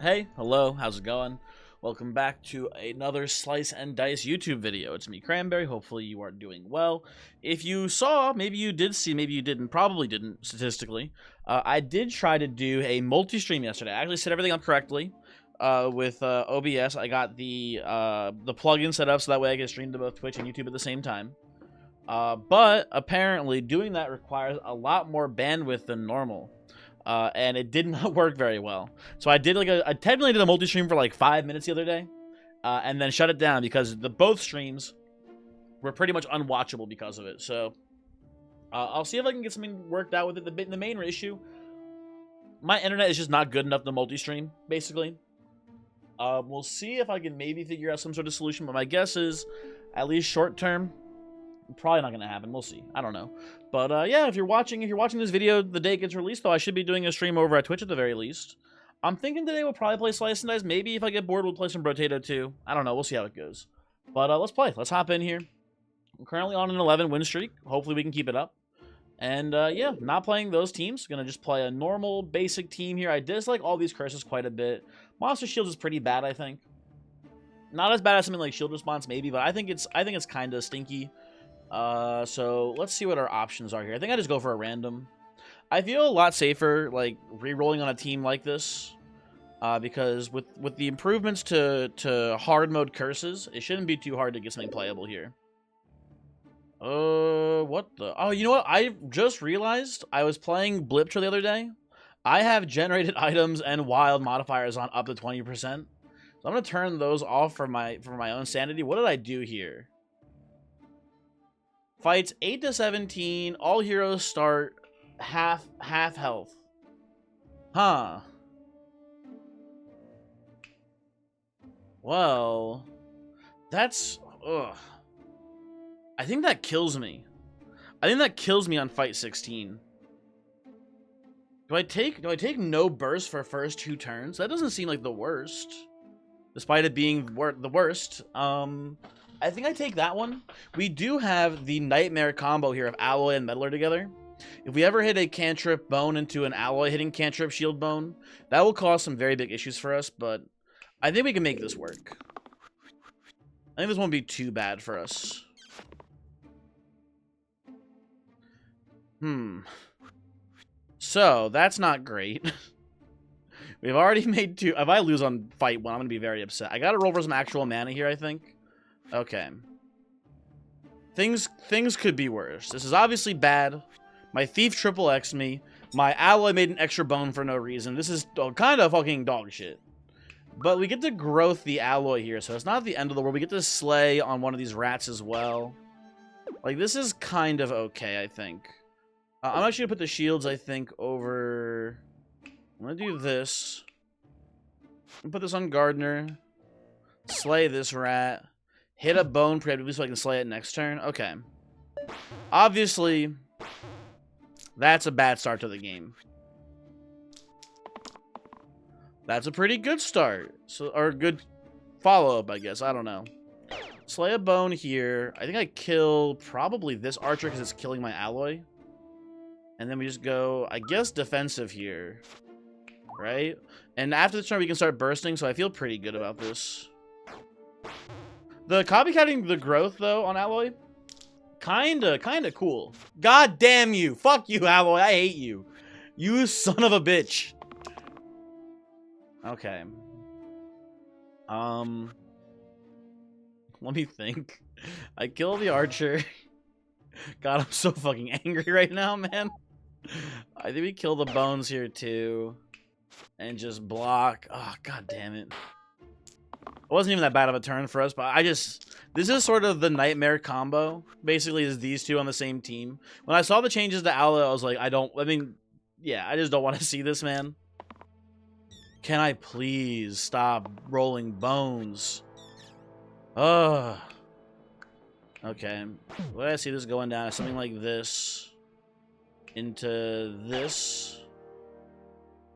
Hey, hello, how's it going? Welcome back to another Slice and Dice YouTube video. It's me, Cranberry. Hopefully you are doing well. If you saw, maybe you did see, maybe you didn't, probably didn't, statistically. I did try to do a multi-stream yesterday. I actually set everything up correctly with OBS. I got the plugin set up so that way I can stream to both Twitch and YouTube at the same time. But apparently doing that requires a lot more bandwidth than normal. And it did not work very well. So I did I technically did a multi-stream for like 5 minutes the other day, and then shut it down because both streams were pretty much unwatchable because of it. So I'll see if I can get something worked out with it. The main issue, my internet is just not good enough to multi-stream, basically. We'll see if I can maybe figure out some sort of solution, but my guess is, at least short term, probably not gonna happen. We'll see. I don't know. But yeah, if you're watching this video the day it gets released, though, I should be doing a stream over at Twitch at the very least. I'm thinking today we'll probably play Slice and Dice. Maybe if I get bored, we'll play some Brotato too. I don't know. We'll see how it goes. But let's play. Let's hop in here. I'm currently on an 11 win streak. Hopefully we can keep it up. And yeah, not playing those teams. Gonna just play a normal, basic team here. I dislike all these curses quite a bit. Monster Shields is pretty bad, I think. Not as bad as something like Shield Response, maybe, but I think it's kind of stinky. So let's see what our options are here. I think I just go for a random. I feel a lot safer like re-rolling on a team like this, because with the improvements to hard mode curses, it shouldn't be too hard to get something playable here. What the? Oh, you know what? I just realized I was playing Bliptra the other day. I have generated items and wild modifiers on up to 20%. So I'm gonna turn those off for my own sanity. What did I do here? Fights 8 to 17. All heroes start half health. Huh. Well, that's ugh. I think that kills me. I think that kills me on fight 16. Do I take no burst for first 2 turns? That doesn't seem like the worst, despite it being the worst. I think I take that one. We do have the nightmare combo here of Alloy and Meddler together. If we ever hit a cantrip bone into an Alloy hitting cantrip shield bone, that will cause some very big issues for us, but I think we can make this work. I think this won't be too bad for us. So, that's not great. We've already made 2. If I lose on fight 1, I'm going to be very upset. I got to roll for some actual mana here, I think. Okay. Things could be worse. This is obviously bad. My thief triple X'd me. My alloy made an extra bone for no reason. This is kind of fucking dog shit. But we get to growth the alloy here, so it's not the end of the world. We get to slay on one of these rats as well. Like, this is kind of okay, I think. I'm actually gonna put the shields, I think, over... I'm gonna do this. Put this on Gardener. Slay this rat. Hit a bone preemptively so I can slay it next turn. Okay. Obviously, that's a bad start to the game. That's a pretty good start. Or good follow-up, I guess. I don't know. Slay a bone here. I think I kill probably this archer because it's killing my alloy. And then we just go, I guess, defensive here. Right? And after the turn, we can start bursting, so I feel pretty good about this. The copycatting the growth, though, on Alloy, kinda cool. God damn you. Fuck you, Alloy. I hate you. You son of a bitch. Okay. Let me think. I kill the archer. God, I'm so fucking angry right now, man. I think we kill the bones here, too. And just block. Oh, god damn it. It wasn't even that bad of a turn for us, but this is sort of the nightmare combo. Basically, is these two on the same team. When I saw the changes to Allo, I was like, I just don't want to see this, man. Can I please stop rolling bones? Ugh. Okay. The way I see this going down is something like this. Into this.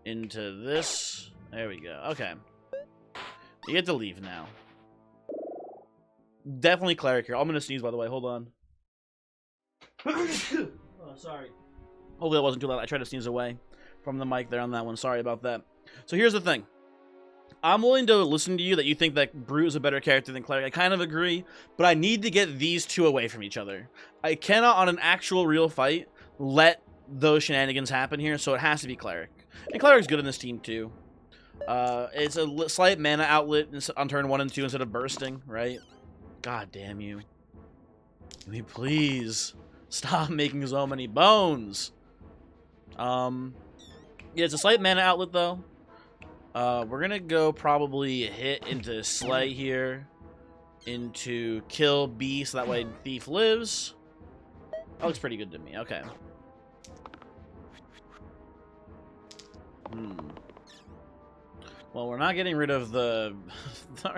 Into this. There we go. Okay. You get to leave now. Definitely cleric here. I'm gonna sneeze, by the way. Hold on. Oh, sorry. Hopefully that wasn't too loud. I tried to sneeze away from the mic there on that one. Sorry about that. So here's the thing. I'm willing to listen to you that you think that Brute is a better character than Cleric. I kind of agree, but I need to get these two away from each other. I cannot, on an actual real fight, let those shenanigans happen here, so it has to be Cleric. And Cleric's good in this team, too. It's a slight mana outlet on turn 1 and 2 instead of bursting, right? God damn you. Can we please stop making so many bones? Yeah, it's a slight mana outlet, though. We're gonna go probably hit into Slay here, into kill B, so that way Thief lives. That looks pretty good to me. Okay. Well, we're not getting rid of the... we're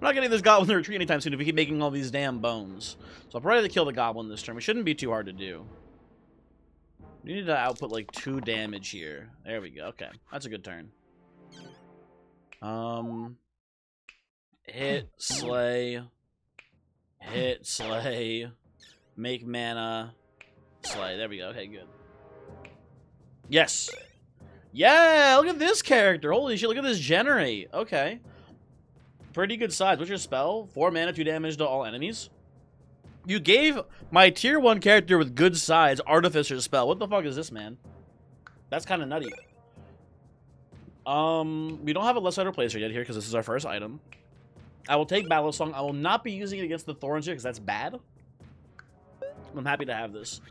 not getting this Goblin to retreat anytime soon if we keep making all these damn bones. So I'll probably kill the Goblin this turn. It shouldn't be too hard to do. We need to output like 2 damage here. There we go. Okay, that's a good turn. Hit, slay, make mana, slay. There we go. Okay, good. Yes. Yeah, look at this character. Holy shit, look at this generate. Okay. Pretty good size. What's your spell? 4 mana, 2 damage to all enemies. You gave my tier 1 character with good size Artificer's spell. What the fuck is this, man? That's kind of nutty. We don't have a left side replacer yet here because this is our first item. I will take Battle Song. I will not be using it against the Thorns here because that's bad. I'm happy to have this.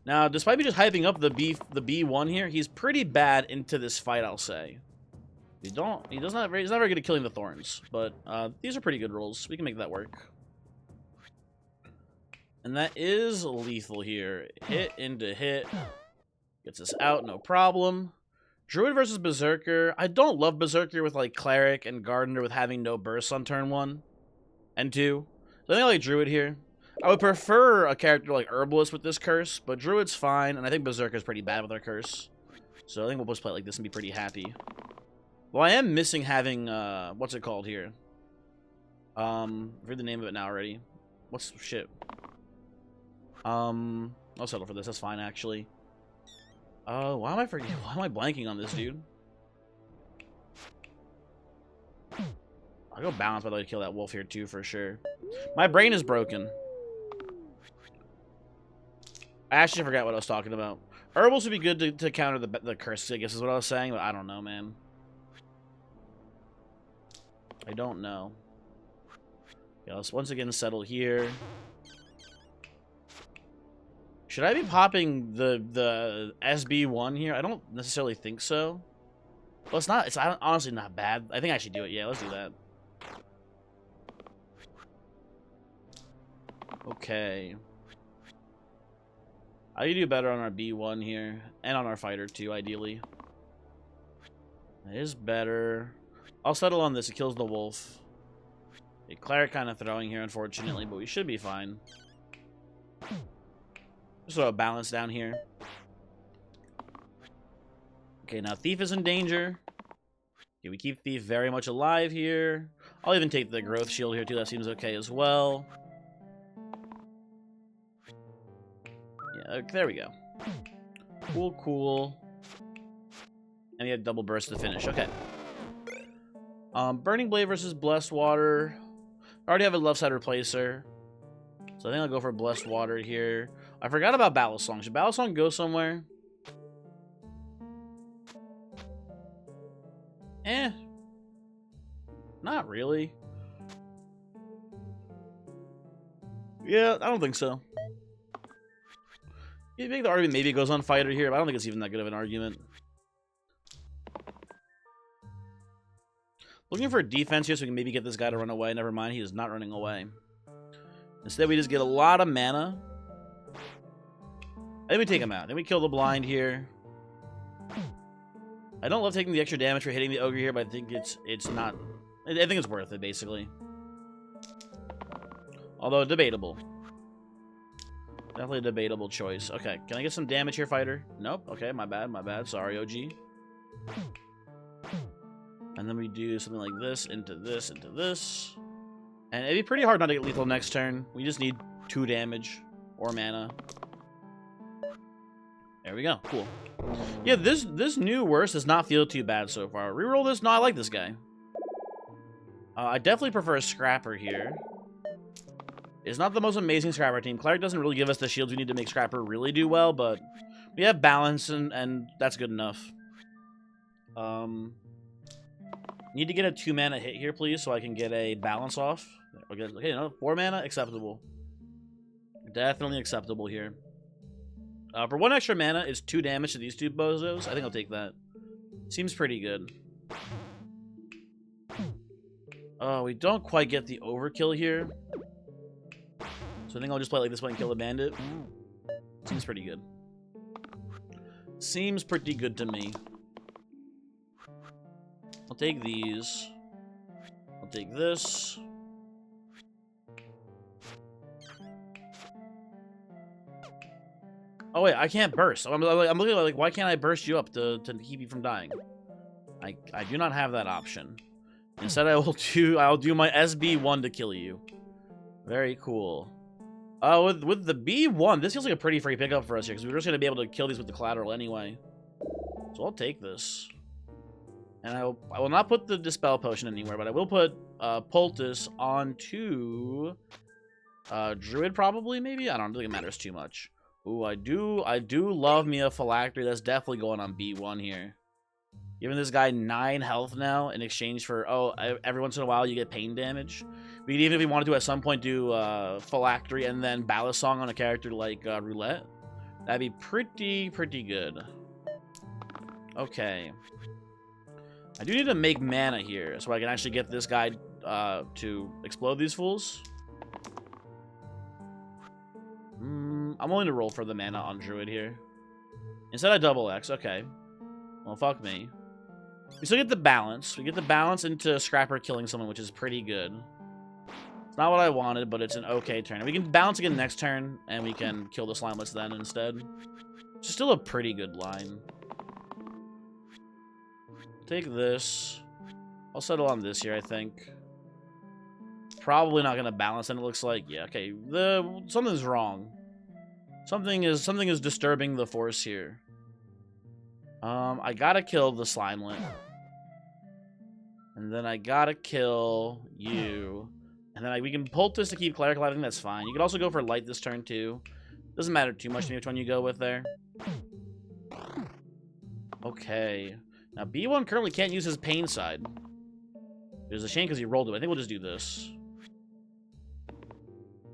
Now, despite me just hyping up the B1 here, he's pretty bad into this fight, I'll say. He's not very good at killing the Thorns, but these are pretty good rolls. We can make that work. And that is lethal here. Hit into hit. Gets us out, no problem. Druid versus Berserker. I don't love Berserker with like Cleric and Gardener with having no bursts on turn 1 and 2. So I think I like Druid here. I would prefer a character like Herbalist with this curse, but Druid's fine, and I think Berserker's pretty bad with our curse. So I think we'll just play it like this and be pretty happy. Well, I am missing having, what's it called here? I've heard the name of it now already. What's, shit. I'll settle for this, that's fine, actually. Why am I forgetting? Why am I blanking on this, dude? I'll go balance by the way to kill that wolf here, too, for sure. My brain is broken. I actually forgot what I was talking about. Herbals would be good to counter the curse, I guess is what I was saying, but I don't know, man. I don't know. Okay, let's once again settle here. Should I be popping the SB1 here? I don't necessarily think so. Well, it's not. It's honestly not bad. I think I should do it. Yeah, let's do that. Okay. I could do better on our B1 here, and on our fighter too, ideally. It is better. I'll settle on this. It kills the wolf. A Cleric kind of throwing here, unfortunately, but we should be fine. Just throw a balance down here. Okay, now Thief is in danger. Okay, we keep Thief very much alive here. I'll even take the growth shield here too. That seems okay as well. Yeah, okay, there we go. Cool, cool. And we have double burst to finish. Okay. Burning Blade versus Blessed Water. I already have a left side replacer. So I think I'll go for Blessed Water here. I forgot about Battle Song. Should Battle Song go somewhere? Not really. Yeah, I don't think so. You make the argument maybe it goes on Fighter here, but I don't think it's even that good of an argument. Looking for defense here so we can maybe get this guy to run away. Never mind, he is not running away. Instead, we just get a lot of mana. I think we take him out. Then we kill the blind here. I don't love taking the extra damage for hitting the ogre here, but I think it's not... I think it's worth it, basically. Although, debatable. Definitely a debatable choice. Okay, can I get some damage here, fighter? Nope. Okay, my bad, my bad. Sorry, OG. And then we do something like this, into this, into this. And it'd be pretty hard not to get lethal next turn. We just need 2 damage or mana. There we go. Cool. Yeah, this new worst does not feel too bad so far. Reroll this? No, I like this guy. I definitely prefer a Scrapper here. It's not the most amazing Scrapper team. Cleric doesn't really give us the shields we need to make Scrapper really do well, but we have balance, and that's good enough. Need to get a 2-mana hit here, please, so I can get a balance off. Okay, no, 4 mana, acceptable. Definitely acceptable here. For 1 extra mana, it's 2 damage to these 2 bozos. I think I'll take that. Seems pretty good. Oh, we don't quite get the overkill here. So I think I'll just play like this one and kill the bandit. Seems pretty good. Seems pretty good to me. I'll take these. I'll take this. Oh wait, I can't burst. I'm looking like, why can't I burst you up to keep you from dying? I do not have that option. Instead, I'll do my SB1 to kill you. Very cool. With the B1, this feels like a pretty free pickup for us here, because we're just gonna be able to kill these with the collateral anyway. So I'll take this. And I will not put the Dispel Potion anywhere, but I will put Poultice onto Druid probably, maybe? I don't think it matters too much. Ooh, I do love me a Phylactery. That's definitely going on B1 here. Giving this guy 9 health now in exchange for, every once in a while you get pain damage. We could even, if we wanted to, at some point do Phylactery and then Ballast Song on a character like Roulette. That'd be pretty good. Okay. I do need to make mana here so I can actually get this guy to explode these fools. I'm willing to roll for the mana on Druid here. Instead I double X, okay. Well, fuck me. We still get the balance. We get the balance into Scrapper killing someone, which is pretty good. It's not what I wanted, but it's an okay turn. We can balance again next turn, and we can kill the Slimelets then instead. Which is still a pretty good line. Take this. I'll settle on this here, I think. Probably not going to balance, and it looks like, yeah, okay. Something's wrong. Something is disturbing the force here. I gotta kill the Slimelet. And then I gotta kill you. And then we can Poultice to keep Cleric alive. I think that's fine. You can also go for Light this turn, too. Doesn't matter too much to me which one you go with there. Okay. Now, B1 currently can't use his pain side. It was a shame because he rolled it. I think we'll just do this.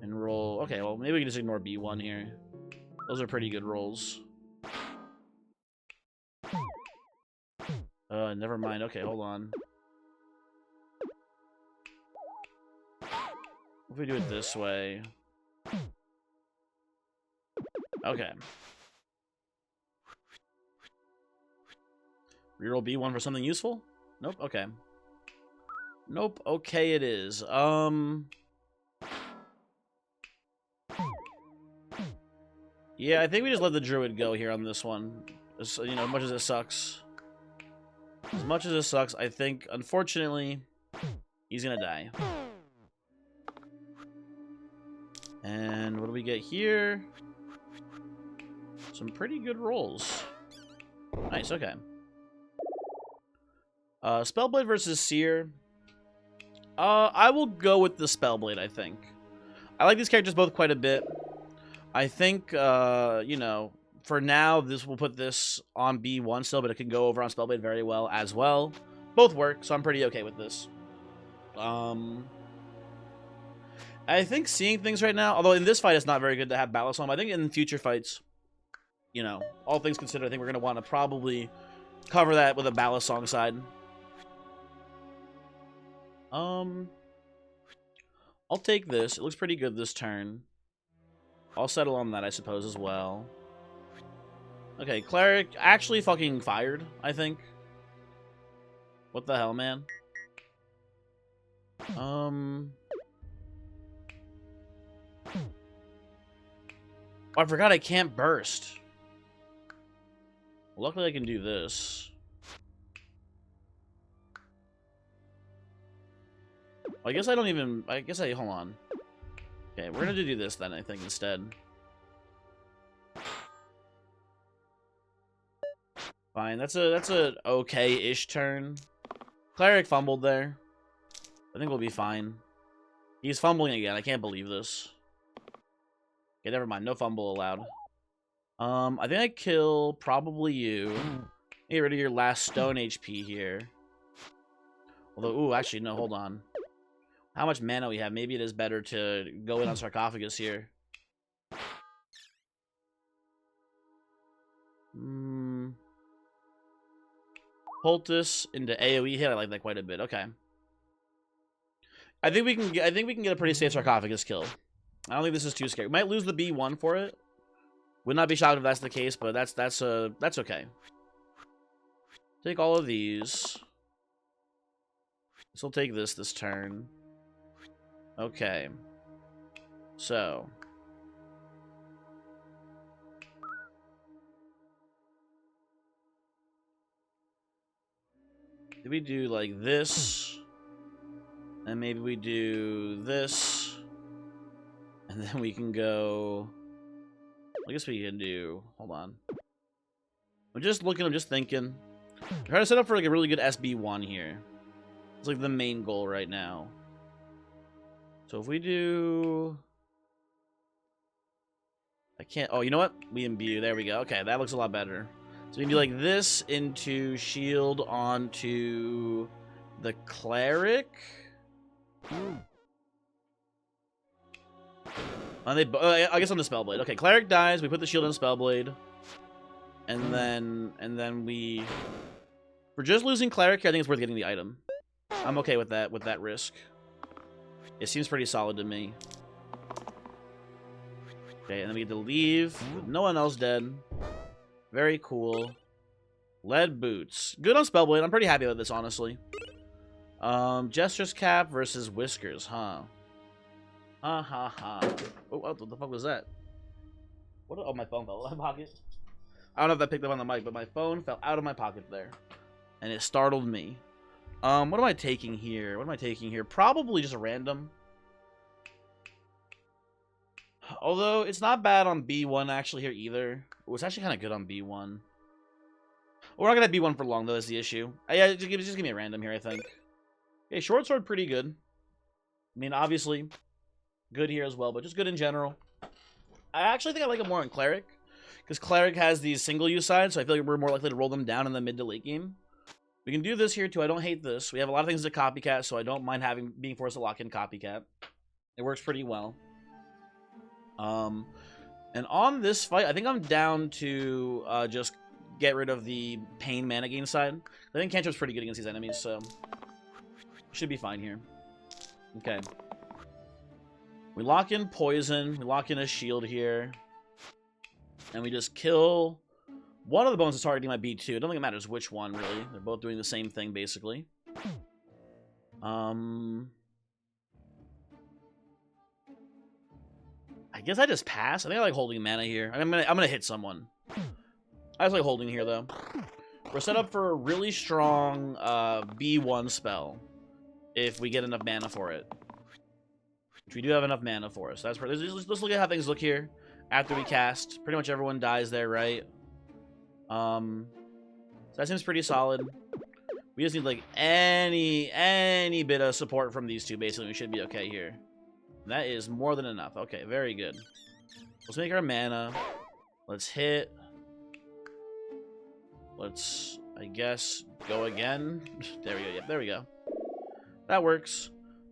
And roll... Okay, well, maybe we can just ignore B1 here. Those are pretty good rolls. Never mind. Okay, hold on. If we do it this way... Okay. Reroll B1 for something useful? Nope, okay. Nope, okay it is. Yeah, I think we just let the Druid go here on this one. As, you know, as much as it sucks. As much as it sucks, I think, unfortunately, he's gonna die. And what do we get here? Some pretty good rolls. Nice, okay. Spellblade versus Seer. I will go with the Spellblade, I think. I like these characters both quite a bit. I think, you know, for now, we'll put this on B1 still, but it can go over on Spellblade very well as well. Both work, so I'm pretty okay with this. I think seeing things right now, although in this fight it's not very good to have Ballast on, but I think in future fights, you know, all things considered, I think we're going to want to probably cover that with a Ballast Song side. I'll take this. It looks pretty good this turn. I'll settle on that, I suppose, as well. Okay, Cleric actually fucking fired, I think. What the hell, man? Oh, I forgot I can't burst. Luckily, I can do this. I guess I don't even... hold on. Okay, we're gonna do this then, I think, instead. Fine, that's a okay-ish turn. Cleric fumbled there. I think we'll be fine. He's fumbling again. I can't believe this. Okay, never mind. No fumble allowed. I think I kill probably you. Get rid of your last stone HP here. Although, ooh, actually, no, hold on. How much mana we have? Maybe it is better to go in on Sarcophagus here. Poultice into AoE hit. I like that quite a bit. Okay. I think we can get a pretty safe Sarcophagus kill. I don't think this is too scary. We might lose the B1 for it. Would not be shocked if that's the case, but that's okay. Take all of these. This will take this turn. Okay. So. Did we do like this? And maybe we do this. And then we can go... I guess we can do... Hold on. I'm just looking, I'm just thinking. I'm trying to set up for like a really good SB1 here. It's like the main goal right now. So if we do... I can't... Oh, you know what? We imbue. There we go. Okay, that looks a lot better. So we can do like this into shield onto the cleric. I guess on the Spellblade. Okay, cleric dies. We put the shield on Spellblade, and then we're just losing cleric here. I think it's worth getting the item. I'm okay with that risk. It seems pretty solid to me. Okay, and then we get to leave with no one else dead. Very cool. Lead boots. Good on Spellblade. I'm pretty happy with this, honestly. Jester's cap versus Whiskers, huh? Ha ha ha. Oh, what the fuck was that? What? Oh, my phone fell out of my pocket. I don't know if that picked up on the mic, but my phone fell out of my pocket there. And it startled me. What am I taking here? What am I taking here? Probably just a random. Although, it's not bad on B1 actually here either. Oh, it's actually kind of good on B1. We're not going to have B1 for long, though, is the issue. Yeah, just give me a random here, I think. Okay, short sword, pretty good. I mean, obviously, good here as well, but just good in general. I actually think I like it more in Cleric, because Cleric has these single-use sides, so I feel like we're more likely to roll them down in the mid to late game. We can do this here, too. I don't hate this. We have a lot of things to copycat, so I don't mind being forced to lock in copycat. It works pretty well. And on this fight, I think I'm down to just get rid of the pain mana gain side. I think Cantrip's pretty good against these enemies, so should be fine here. Okay. We lock in poison. We lock in a shield here. And we just kill one of the bones that's targeting my B2. I don't think it matters which one, really. They're both doing the same thing, basically. I guess I just pass. I think I like holding mana here. I'm gonna hit someone. I just like holding here, though. We're set up for a really strong B1 spell if we get enough mana for it. Which we do have enough mana for us. So that's let's look at how things look here after we cast. Pretty much everyone dies there, right? So that seems pretty solid. We just need like any bit of support from these two. Basically, we should be okay here. That is more than enough. Okay, very good. Let's make our mana. Let's hit. Let's, I guess, go again. There we go. Yep, there we go. That works.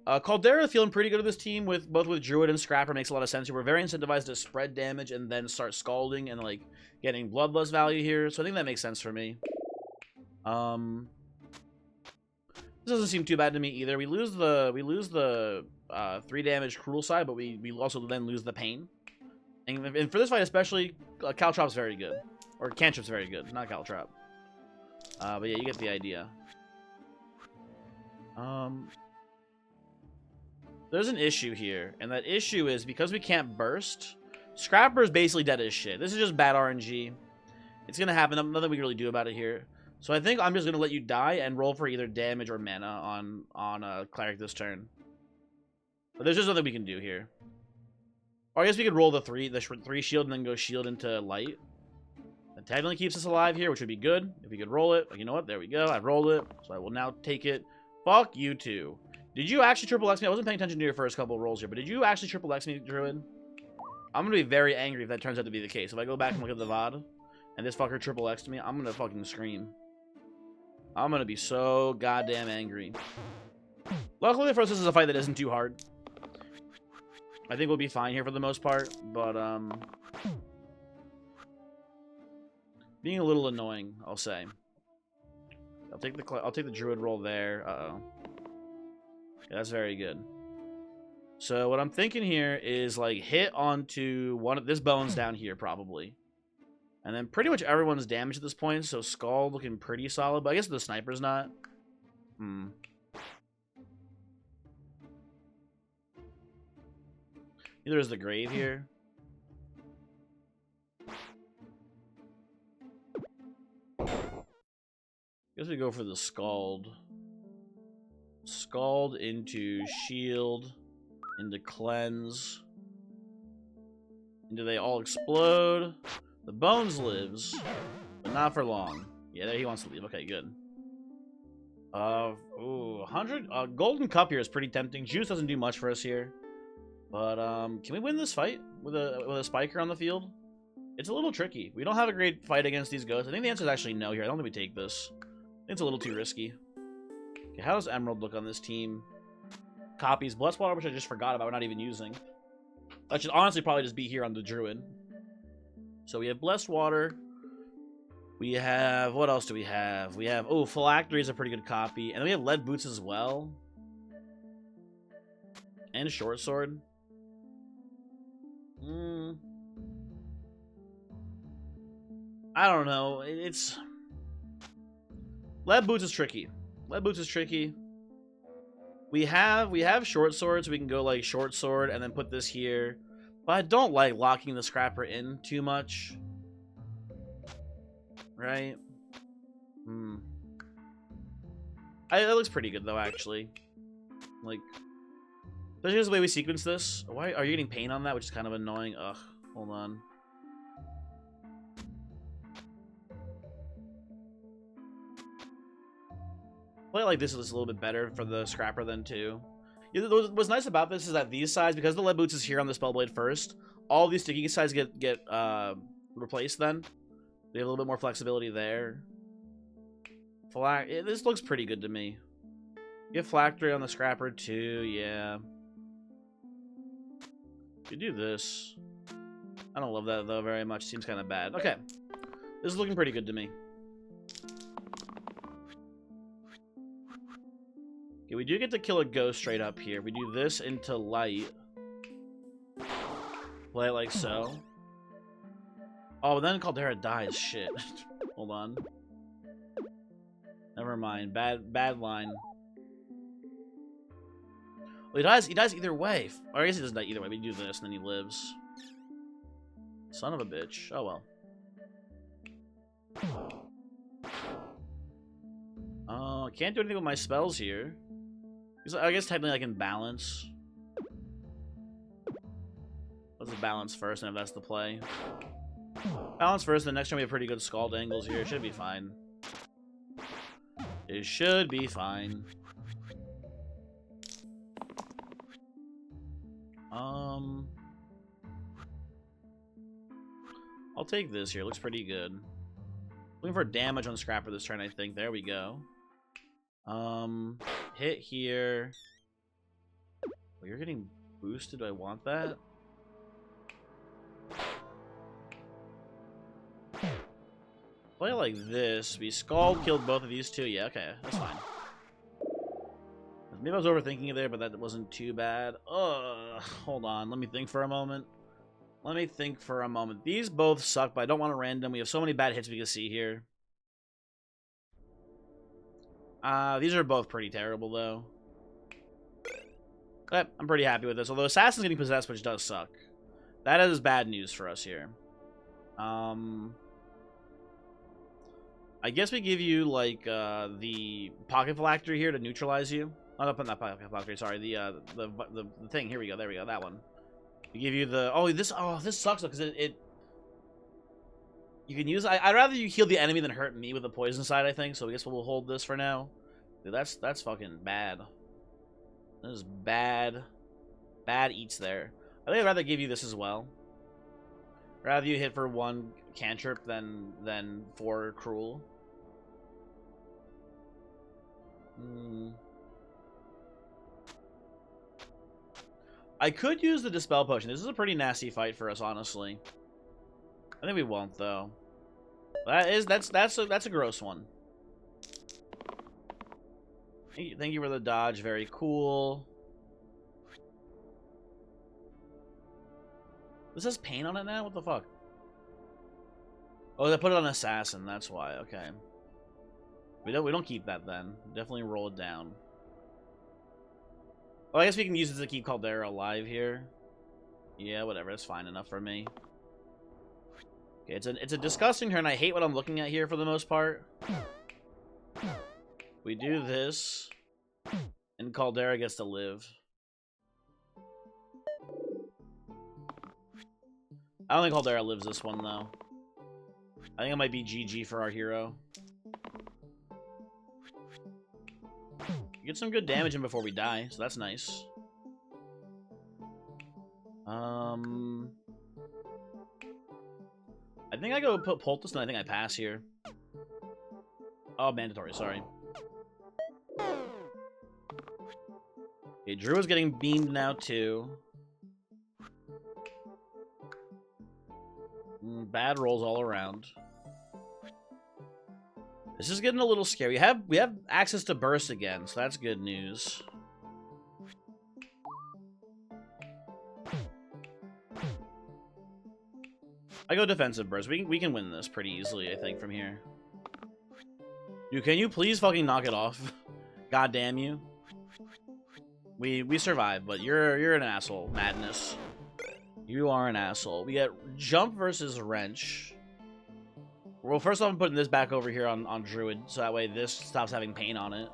Caldera feeling pretty good with this team, both with Druid and Scrapper. Makes a lot of sense here. We're very incentivized to spread damage and then start scalding and like getting bloodlust value here. So I think that makes sense for me. This doesn't seem too bad to me either. We lose the 3 damage cruel side, but we also then lose the pain. And for this fight especially, Caltrop's very good. Or Cantrip's very good, not Caltrop. But yeah, you get the idea. There's an issue here, and that issue is because we can't burst, Scrapper is basically dead as shit. This is just bad RNG. It's gonna happen. Nothing we can really do about it here. So I think I'm just gonna let you die and roll for either damage or mana on Cleric this turn. But there's just nothing we can do here. Or I guess we could roll the 3 shield and then go shield into light. That technically keeps us alive here, which would be good if we could roll it. But you know what? There we go. I rolled it, so I will now take it. Fuck you two. Did you actually triple X me? I wasn't paying attention to your first couple rolls here, but did you actually triple X me, Druid? I'm gonna be very angry if that turns out to be the case. If I go back and look at the VOD, and this fucker triple X'd me, I'm gonna fucking scream. I'm gonna be so goddamn angry. Luckily for us, this is a fight that isn't too hard. I think we'll be fine here for the most part, but, being a little annoying, I'll say. I'll take the Druid roll there. Uh-oh. Yeah, that's very good. So what I'm thinking here is, like, hit onto one of this bone's down here, probably. And then pretty much everyone's damaged at this point, so Skull looking pretty solid, but I guess the sniper's not. Neither is the grave here. Guess we go for the Scald. Scald into Shield, into Cleanse. And do they all explode? The Bones lives, but not for long. Yeah, there he wants to leave. Okay, good. Ooh, 100. Golden Cup here is pretty tempting. Juice doesn't do much for us here. But, can we win this fight with a Spiker on the field? It's a little tricky. We don't have a great fight against these ghosts. I think the answer is actually no here. I don't think we take this. I think it's a little too risky. Okay, how does Emerald look on this team? Copies. Blessed Water, which I just forgot about. We're not even using. That should honestly probably just be here on the Druid. So we have Blessed Water. We have... What else do we have? We have... Oh, Phylactery is a pretty good copy. And then we have Lead Boots as well. And Short Sword. I don't know. It's... Lead Boots is tricky. Lead Boots is tricky. We have Short Sword, so we can go like Short Sword and then put this here. But I don't like locking the Scrapper in too much. Right? It looks pretty good though, actually. Like, especially just the way we sequence this. Why are you getting pain on that? Which is kind of annoying. Ugh, hold on. Play like this is a little bit better for the Scrapper then too. What's nice about this is that these sides, because the Lead Boots is here on the Spellblade first, all these sticky sides get replaced then. We have a little bit more flexibility there. This looks pretty good to me. You have Phylactery on the Scrapper too, yeah. You do this. I don't love that though very much. Seems kind of bad. Okay. This is looking pretty good to me. Okay, we do get to kill a ghost straight up here. We do this into light. Play it like so. Oh, then Caldera dies. Shit. Hold on. Never mind. Bad line. Well, he dies either way. Or I guess he doesn't die either way. We do this and then he lives. Son of a bitch. Oh well. Can't do anything with my spells here. I guess technically I can balance. Let's balance first, and if that's the play. Balance first, and the next time we have pretty good Scald angles here. It should be fine. It should be fine. I'll take this here. Looks pretty good. Looking for damage on Scrapper this turn, I think. There we go. Hit here. Oh, you're getting boosted. Do I want that? Play it like this. We Scald killed both of these two. Yeah, okay. That's fine. Maybe I was overthinking it there, but that wasn't too bad. Hold on. Let me think for a moment. These both suck, but I don't want to random. We have so many bad hits we can see here. These are both pretty terrible, though. But I'm pretty happy with this. Although Assassin's getting possessed, which does suck. That is bad news for us here. I guess we give you, like, the Pocket Phylactery here to neutralize you. Oh, not Pocket Phylactery, sorry. The thing. Here we go. There we go. That one. We give you the... Oh, this sucks, though, because it... You can use... I'd rather you heal the enemy than hurt me with the poison side, I think. So I guess we'll hold this for now. Dude, that's fucking bad. This is bad. Bad eats there. I think I'd rather give you this as well. Rather you hit for 1 cantrip than 4 cruel. I could use the Dispel Potion. This is a pretty nasty fight for us, honestly. I think we won't, though. That's a gross one. Thank you for the dodge. Very cool. This has pain on it now? What the fuck? Oh, they put it on Assassin. That's why. Okay. We don't keep that then. Definitely roll it down. Well, I guess we can use it to keep Caldera alive here. Yeah, whatever. That's fine enough for me. Okay, it's a disgusting turn. I hate what I'm looking at here for the most part. We do this, and Caldera gets to live. I don't think Caldera lives this one, though. I think it might be GG for our hero. Get some good damage in before we die, so that's nice. I think I go put Poultice, and I think I pass here. Oh, mandatory, sorry. Okay, Drew is getting beamed now, too. Bad rolls all around. This is getting a little scary. We have access to burst again, so that's good news. I go defensive burst. We can win this pretty easily, I think, from here. Dude, can you please fucking knock it off? God damn you. We survived, but you're an asshole. Madness. You are an asshole. We get Jump versus Wrench. Well, first off, I'm putting this back over here on Druid, so that way this stops having pain on it.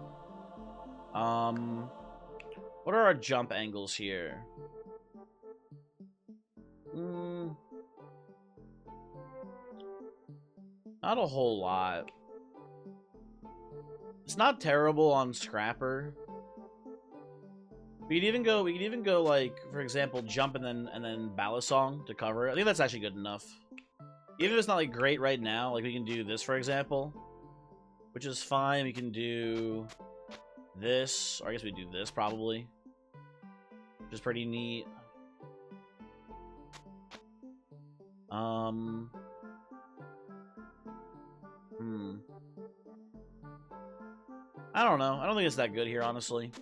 What are our jump angles here? Not a whole lot. It's not terrible on Scrapper. We could even go like, for example, jump and then Ballast Song to cover it. I think that's actually good enough. Even if it's not like great right now, like we can do this, for example, which is fine. We can do this, or I guess we do this probably, which is pretty neat. I don't know. I don't think it's that good here, honestly.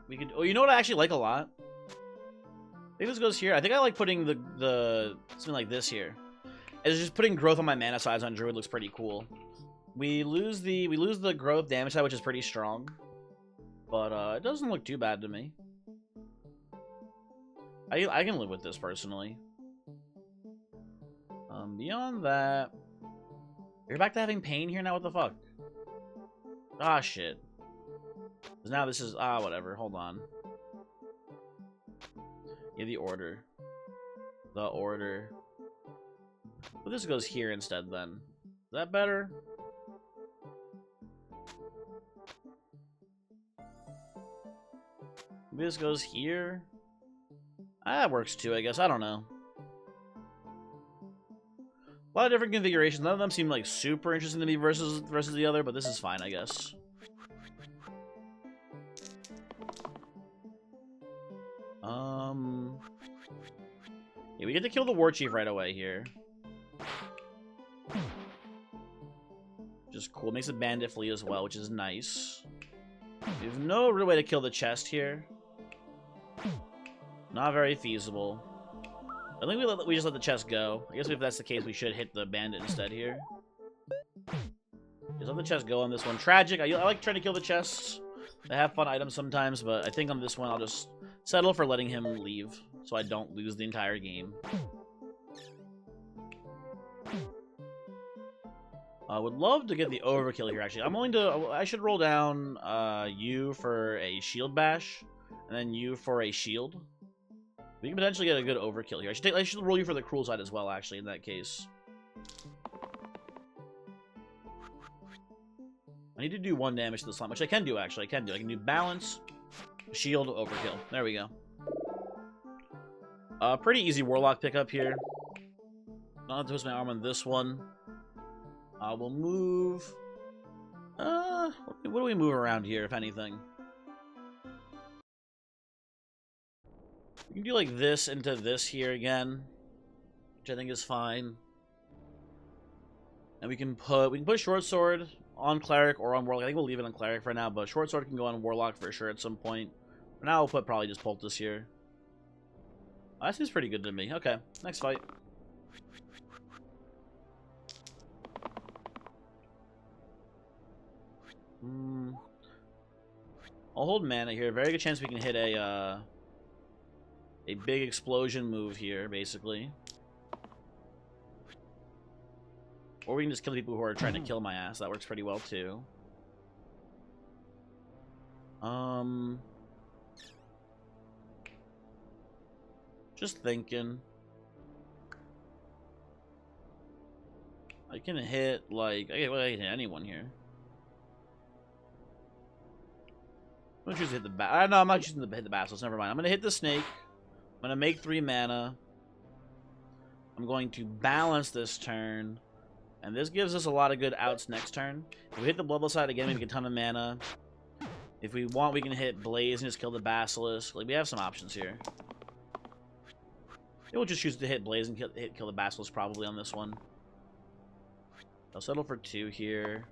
We could. Oh, you know what I actually like a lot? I think this goes here. I think I like putting the something like this here. It's just putting growth on my mana size on Druid looks pretty cool. We lose the growth damage side, which is pretty strong, but it doesn't look too bad to me. I can live with this personally. Beyond that, you're back to having pain here now. What the fuck? Ah, shit. Now this is whatever. Hold on. Yeah, the order. The order. Well, this goes here instead then. Is that better? This goes here. That works too, I guess. I don't know. A lot of different configurations. None of them seem like super interesting to me versus the other, but this is fine, I guess. Yeah, we get to kill the War Chief right away here. Just cool. Makes the bandit flee as well, which is nice. We have no real way to kill the chest here. Not very feasible. I think we just let the chest go. I guess if that's the case, we should hit the bandit instead here. Just let the chest go on this one. Tragic. I like trying to kill the chests. They have fun items sometimes, but I think on this one I'll just settle for letting him leave so I don't lose the entire game. I would love to get the overkill here, actually. I'm willing to... I should roll down you for a shield bash, and then you for a shield. We can potentially get a good overkill here. I should roll you for the cruel side as well, actually, in that case. I need to do 1 damage to the slime, which I can do, actually. I can do balance, shield, overkill. There we go. Pretty easy warlock pickup here. Not have to twist my arm on this one. We'll move... what do we move around here, if anything? We can do like this into this here again, which I think is fine. And we can put short sword on cleric or on warlock. I think we'll leave it on cleric for now, but short sword can go on warlock for sure at some point. For now, we'll put probably just poultice here. That seems pretty good to me. Okay, next fight. I'll hold mana here. Very good chance we can hit a big explosion move here, basically. Or we can just kill people who are trying to kill my ass. That works pretty well, too. Just thinking. I can hit, like... I can hit anyone here. I'm gonna choose to hit the no, I'm not choosing to hit the basilisk. Never mind. I'm gonna hit the snake. I'm gonna make 3 mana. I'm going to balance this turn. And this gives us a lot of good outs next turn. If we hit the Bloodless side again, we get a ton of mana. If we want, we can hit Blaze and just kill the Basilisk. Like, we have some options here. We'll just choose to hit Blaze and kill the Basilisk probably on this one. I'll settle for 2 here.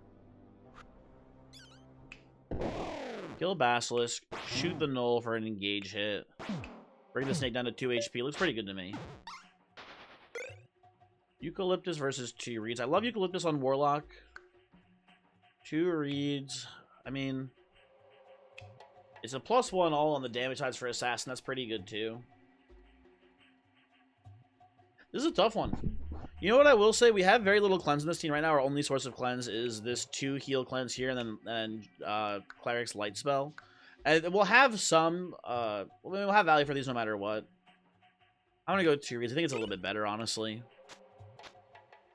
Kill Basilisk. Shoot the Knoll for an engage hit. Bring the snake down to 2 HP. Looks pretty good to me. Eucalyptus versus 2 reeds. I love Eucalyptus on Warlock. 2 reeds. I mean, it's a +1 all on the damage sides for Assassin. That's pretty good, too. This is a tough one. You know what I will say? We have very little cleanse in this team right now. Our only source of cleanse is this 2 heal cleanse here, and then Cleric's Light Spell. And we'll have some... we'll have value for these no matter what. I'm going to go 2 reeds. I think it's a little bit better, honestly.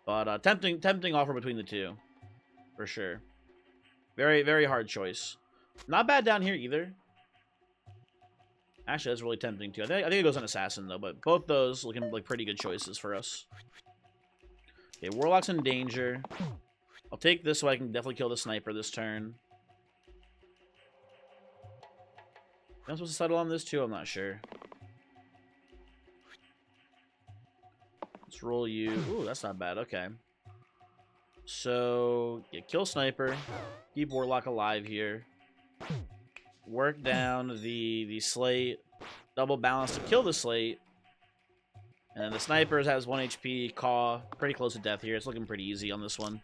But tempting offer between the 2, for sure. Very, very hard choice. Not bad down here either. Actually, that's really tempting too. I think it goes on Assassin though, but both those looking like pretty good choices for us. Okay, Warlock's in danger. I'll take this so I can definitely kill the sniper this turn. Am I supposed to settle on this too? I'm not sure. Let's roll you. Ooh, that's not bad. Okay. So, yeah, kill Sniper. Keep Warlock alive here. Work down the Slate. Double balance to kill the Slate. And then the Sniper has 1 HP. Caw. Pretty close to death here. It's looking pretty easy on this one.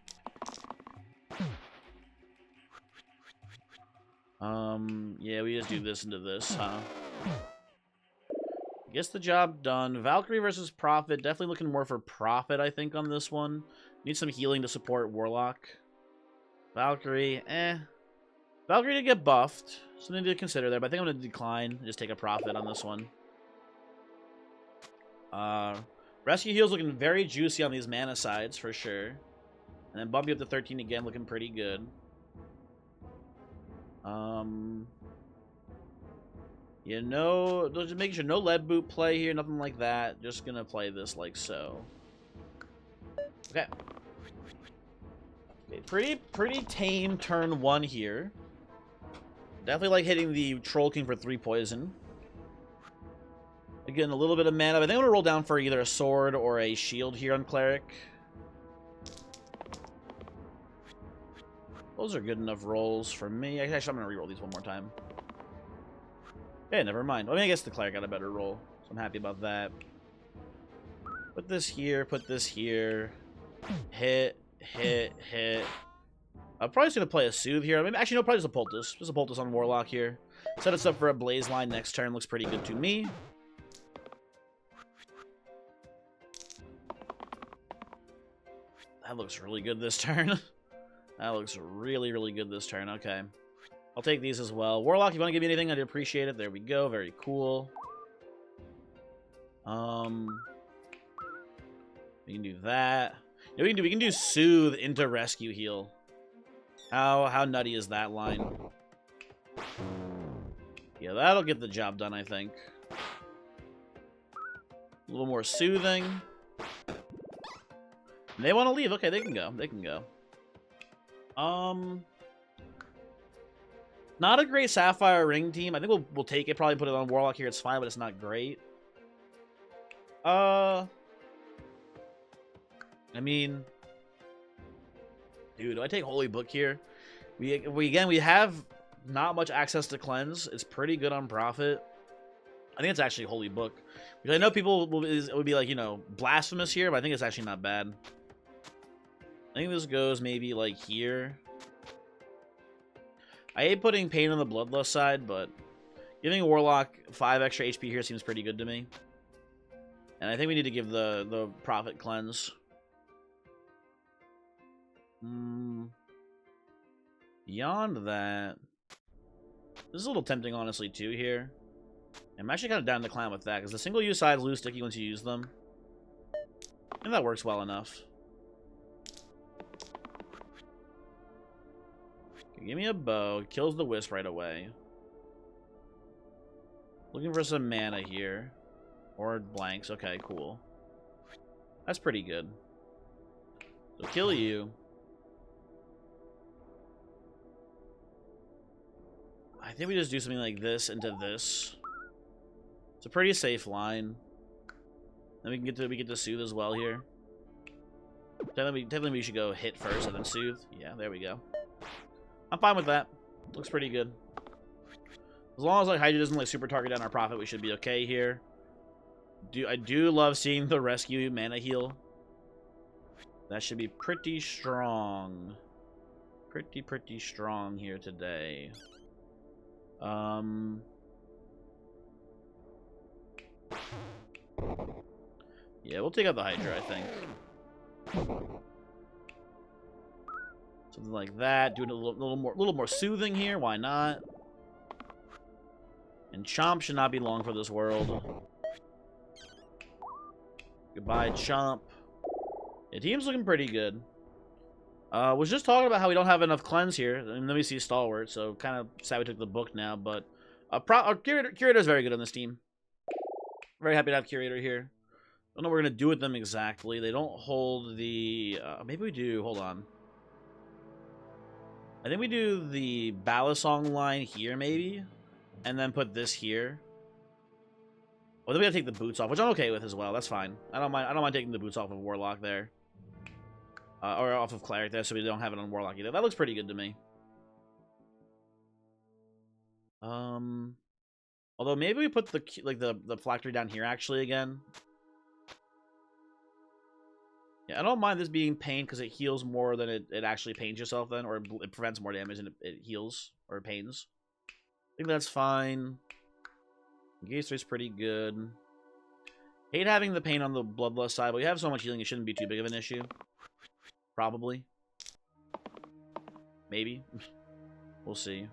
Yeah, we just do this into this, huh? Gets the job done. Valkyrie versus Prophet. Definitely looking more for Prophet, I think, on this one. Need some healing to support Warlock. Valkyrie, Valkyrie to get buffed. Something to consider there, but I think I'm going to decline and just take a Prophet on this one. Rescue heal's looking very juicy on these mana sides, for sure. And then bump you up to 13 again, looking pretty good. You know, just making sure no lead boot play here, nothing like that. Just gonna play this like so. Okay. Okay, pretty tame turn 1 here. Definitely like hitting the Troll King for 3 poison. Again, a little bit of mana, but I think I'm gonna roll down for either a sword or a shield here on Cleric. Those are good enough rolls for me. Actually, I'm gonna reroll these one more time. Okay, never mind. I mean, I guess the Cleric got a better roll, so I'm happy about that. Put this here, put this here. Hit, hit, hit. I'm probably just going to play a Soothe here. I mean, actually, no, probably just a Poultice. Just a Poultice on Warlock here. Set us up for a Blaze line next turn. Looks pretty good to me. That looks really good this turn. That looks really, really good this turn. Okay. I'll take these as well. Warlock, if you want to give me anything, I'd appreciate it. There we go. Very cool. We can do that. You know, we can do Soothe into Rescue Heal. How nutty is that line? Yeah, that'll get the job done, I think. A little more soothing. And they want to leave. Okay, they can go. They can go. Not a great Sapphire Ring team. I think we'll take it. Probably put it on Warlock here. It's fine, but it's not great. I mean, dude, do I take Holy Book here? We have not much access to cleanse. It's pretty good on profit. I think it's actually Holy Book, because I know people would be like, you know, blasphemous here, but I think it's actually not bad. I think this goes maybe like here. I hate putting Pain on the Bloodlust side, but giving Warlock 5 extra HP here seems pretty good to me. And I think we need to give the Prophet Cleanse. Beyond that, this is a little tempting, honestly, too, here. I'm actually kind of down to clan with that, because the single-use sides lose sticky once you use them. And that works well enough. Okay, give me a bow. Kills the Wisp right away. Looking for some mana here. Or blanks. Okay, cool. That's pretty good. So kill you. I think we just do something like this into this. It's a pretty safe line. Then we get to soothe as well here. Technically we should go hit first and then soothe. Yeah, there we go. I'm fine with that. Looks pretty good. As long as like Hydra doesn't like super target down our profit, we should be okay here. I do love seeing the rescue mana heal. That should be pretty strong. Pretty strong here today. Yeah, we'll take out the Hydra, I think. Something like that. Doing a little more soothing here. Why not? And Chomp should not be long for this world. Goodbye, Chomp. Yeah, team's looking pretty good. Was just talking about how we don't have enough cleanse here. And then we see Stalwart, so kind of sad we took the book now. But our Curator is very good on this team. Very happy to have Curator here. Don't know what we're going to do with them exactly. They don't hold the... maybe we do. Hold on. I think we do the Balisong line here, maybe. And then put this here. Well, then we gotta take the boots off, which I'm okay with as well. That's fine. I don't mind taking the boots off of Warlock there. Or off of Cleric there, so we don't have it on Warlock either. That looks pretty good to me. Although maybe we put the phylactery down here actually again. Yeah, I don't mind this being pain because it heals more than it actually pains yourself then, or it prevents more damage and it heals or pains. I think that's fine. Engage 3 is pretty good. Hate having the pain on the Bloodlust side, but we have so much healing it shouldn't be too big of an issue. Probably. Maybe. We'll see.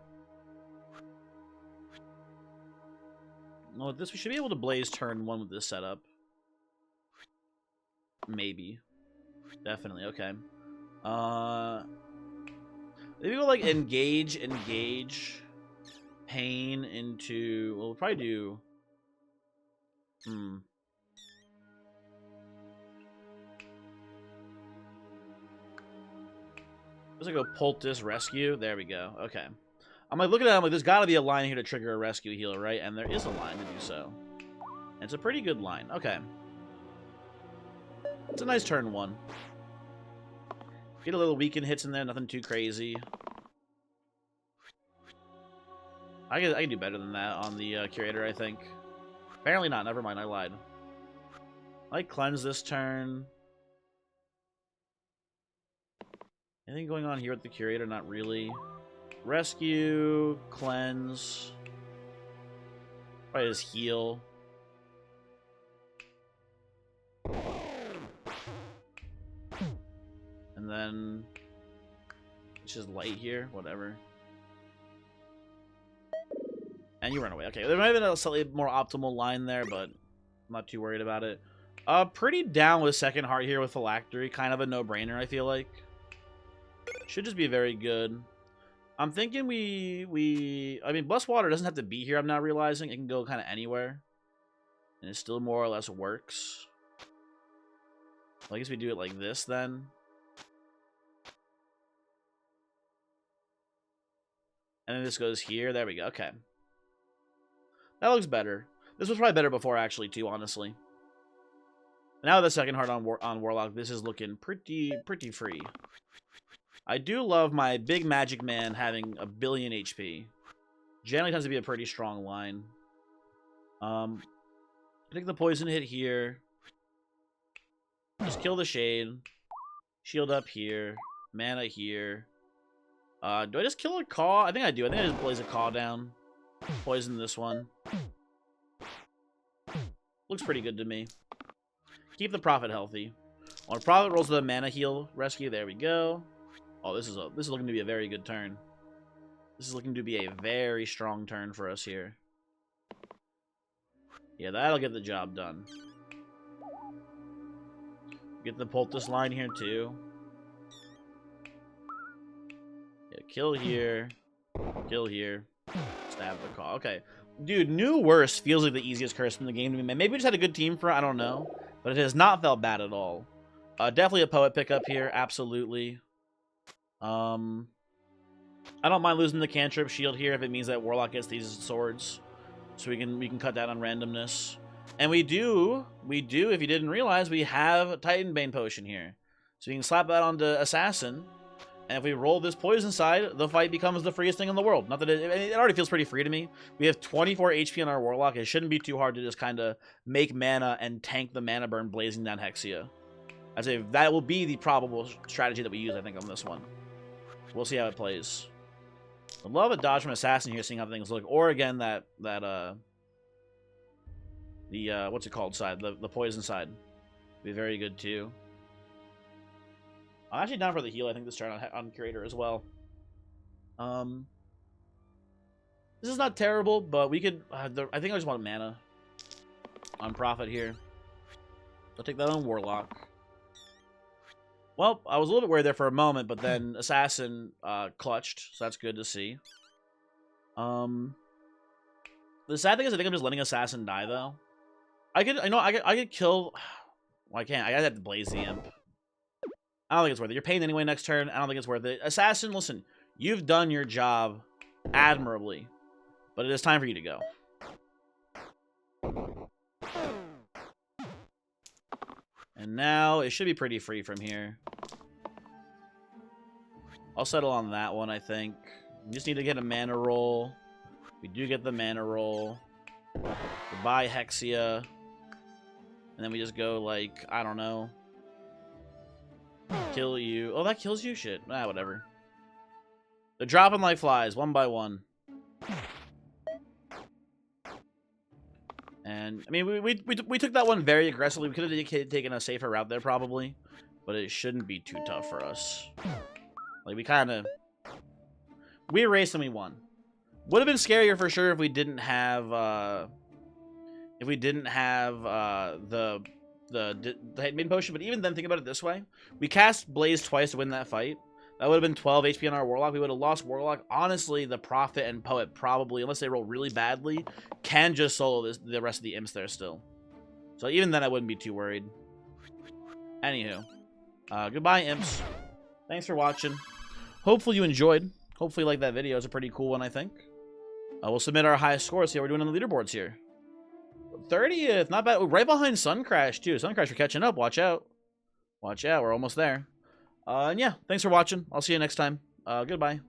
No, with this we should be able to blaze turn 1 with this setup. Maybe. Definitely, okay. Maybe we'll like engage pain into... Well, we'll probably do... Let's like go Poultice Rescue. There we go. Okay. I'm like looking at it, I'm like, there's gotta be a line here to trigger a rescue heal, right? And there is a line to do so. And it's a pretty good line. Okay. It's a nice turn 1. Get a little weaken hits in there, nothing too crazy. I can do better than that on the Curator, I think. Apparently not. Never mind, I lied. I like cleanse this turn. Anything going on here with the Curator? Not really. Rescue, cleanse. Probably just heal. And then it's just light here, whatever. And you run away. Okay, there might have been a slightly more optimal line there, but I'm not too worried about it. Pretty down with second heart here with Phylactery. Kind of a no-brainer, I feel like. Should just be very good. I'm thinking I mean, Blessed Water doesn't have to be here, I'm now realizing. It can go kind of anywhere. And it still more or less works. Well, I guess we do it like this, then. And then this goes here. There we go. Okay. That looks better. This was probably better before, actually, too, honestly. Now the second heart on Warlock, this is looking pretty free. I do love my big magic man having a billion HP. Generally tends to be a pretty strong line. I think the poison hit here. Just kill the shade. Shield up here. Mana here. Do I just kill a Caw? I think I do. I think I just blaze a Caw down. Poison this one. Looks pretty good to me. Keep the Prophet healthy. When Prophet rolls the mana heal rescue, there we go. Oh, this is looking to be a very good turn. This is looking to be a very strong turn for us here. Yeah, that'll get the job done. Get the Poultice line here too. Yeah, kill here. Kill here. Stab the Caw. Okay. Dude, New Worst feels like the easiest curse in the game to me. Maybe we just had a good team for it, I don't know. But it has not felt bad at all. Definitely a Poet pickup here, absolutely. I don't mind losing the cantrip shield here if it means that Warlock gets these swords. So we can cut down on randomness. And we do, if you didn't realize, we have Titan Bane Potion here. So you can slap that onto Assassin. And if we roll this poison side, the fight becomes the freest thing in the world. Not that it already feels pretty free to me. We have 24 HP on our Warlock. It shouldn't be too hard to just kind of make mana and tank the mana burn blazing down Hexia. I'd say that will be the probable strategy that we use, I think, on this one. We'll see how it plays. I'd love a dodge from Assassin here, seeing how things look. Or again, what's it called side? The poison side. Be very good too. I'm actually down for the heal, I think, this turn on Curator as well. This is not terrible, but we could... I think I just want mana on Prophet here. I'll take that on Warlock. Well, I was a little bit worried there for a moment, but then Assassin clutched, so that's good to see. The sad thing is I think I'm just letting Assassin die, though. I could kill... Well, I can't. I gotta have to Blaze the Imp. I don't think it's worth it. You're paying anyway next turn. I don't think it's worth it. Assassin, listen. You've done your job admirably. But it is time for you to go. And now it should be pretty free from here. I'll settle on that one, I think. We just need to get a mana roll. We do get the mana roll. Goodbye, Hexia. And then we just go, like, I don't know. Kill you. Oh, that kills you? Shit. Ah, whatever. They're dropping like flies, one by one. And, I mean, we took that one very aggressively. We could have taken a safer route there, probably. But it shouldn't be too tough for us. Like, we kind of... We erased and we won. Would have been scarier for sure if we didn't have... the main potion, but even then, think about it this way. We cast Blaze twice to win that fight. That would have been 12 HP on our Warlock. We would have lost Warlock. Honestly, the Prophet and Poet probably, unless they roll really badly, can just solo the rest of the imps there still. So even then, I wouldn't be too worried. Anywho. Goodbye, imps. Thanks for watching. Hopefully you enjoyed. Hopefully you liked that video. It's a pretty cool one, I think. We'll submit our highest score. See how we're doing on the leaderboards here. 30th, not bad. Right behind Suncrash, too. Suncrash, we're catching up. Watch out. Watch out. We're almost there. And yeah, thanks for watching. I'll see you next time. Goodbye.